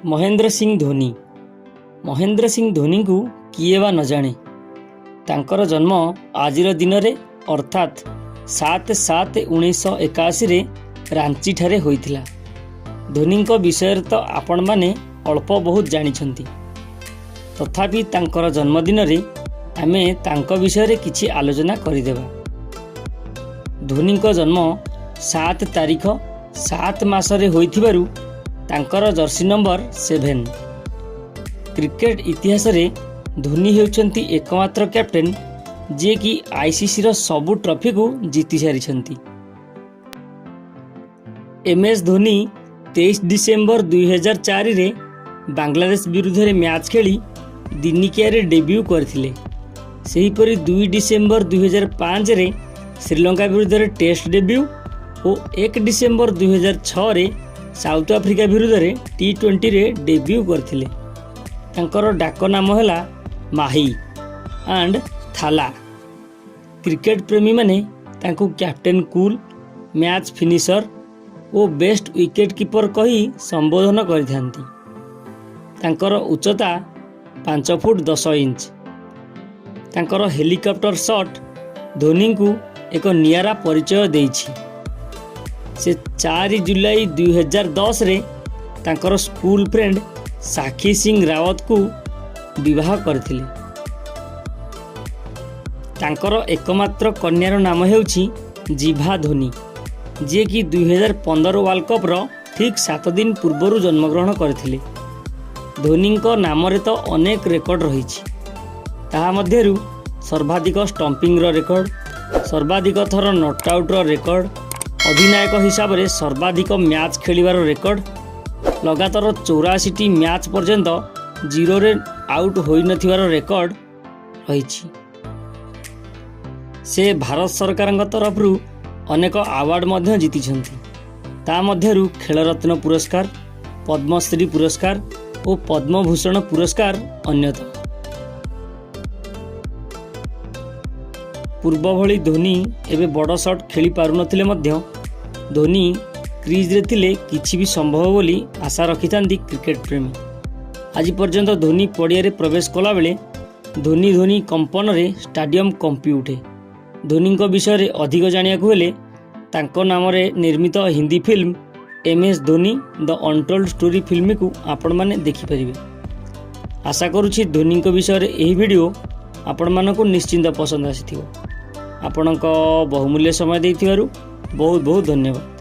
महेंद्र सिंह धोनी। महेंद्र सिंह धोनी को किए बा न जाने। तांकर जन्म आजिर दिन में अर्थात 7/7/1981 रे रांची ठारे होइथिला। धोनी विषय तो आपण माने अल्प बहुत जानिछंती, तथापि तांकर जन्मदिन रे आमे तांको विषय रे किछि आलोचना करिदेबा। धोनी जन्म 7 तारीख 7 मासरे होइथिबारु तांकर जर्सी नंबर 7। क्रिकेट इतिहास रे धोनी हेउचंती एकमात्र कैप्टेन जे कि आईसीसी रो सबु ट्रॉफी को जीति सारिछंती। एमएस धोनी 23 डिसेम्बर 2004 रे बांग्लादेश विरुद्ध रे मैच खेली दिनिकिया रे डेब्यू करथिले। सेहीपरि 2 डिसेम्बर 2005 रे श्रीलंका विरुद्ध रे टेस्ट डेब्यू और 1 डिसेम्बर 2006 रे साउथ अफ्रीका विरुद्ध रे T20 रे डेब्यू करथिले। तांकर डाक नाम हैला माही एंड थाला। क्रिकेट प्रेमी माने तांको कैप्टेन कूल, मैच फिनिशर और बेस्ट विकेट कीपर कही संबोधन करिथांती। तांकर उच्चता 5 फुट 10 इंच। तांकर हेलिकॉप्टर शॉट धोनी को एक नियारा परिचय देइछि। से 4 जुलाई 2010 रे तांकर स्कूल फ्रेंड साखी सिंह रावत को विवाह करथिले। तांकर एकमात्र कन्यार नाम हेउछि जिभा धोनी, जे कि 2015 वर्ल्ड कप रो ठीक 7 दिन पूर्व जन्मग्रहण करथिले। धोनी नाम रे तो अनेक रेकर्ड रही। ताहा मध्यरु सर्वाधिक स्टंपिंग रो रेकर्ड, सर्वाधिक थर नॉट आउट रो रेकर्ड, अधिनायक हिसाब रे सर्वाधिक मैच खेलिबार रेकर्ड, लगातार 84 मैच पर्यंत 0 रे आउट होई नथिबार रेकर्ड रही। से भारत सरकार तरफ अनेक अवार्ड मध्य जीतिछंती। ता मध्यरु खेल रत्न पुरस्कार, पद्मश्री पुरस्कार और पद्मभूषण पुरस्कार अन्यतम। पूर्व भली धोनी एबे बड़ शॉट खेली पारुनथिले मध्य धोनी क्रीज रे थिले किछि भी संभव बोली आशा रखिथांती क्रिकेट प्रेमी। आज पर्यंत धोनी पड़िया रे प्रवेश कला बेले धोनी धोनी कंपन रे स्टाडियम कंपी उठे। धोनी विषय रे अधिक जानिया हेले तांको नाम रे निर्मित Hindi film MS Dhoni the untold story film को आपण माने देखि परिबे। आशा करूछि धोनी विषय रे एही वीडियो आपण मानको निश्चिंत पसंद आसीथिबो। आपणक बहुमूल्य समय देइथिबारु बहुत बहुत धन्यवाद।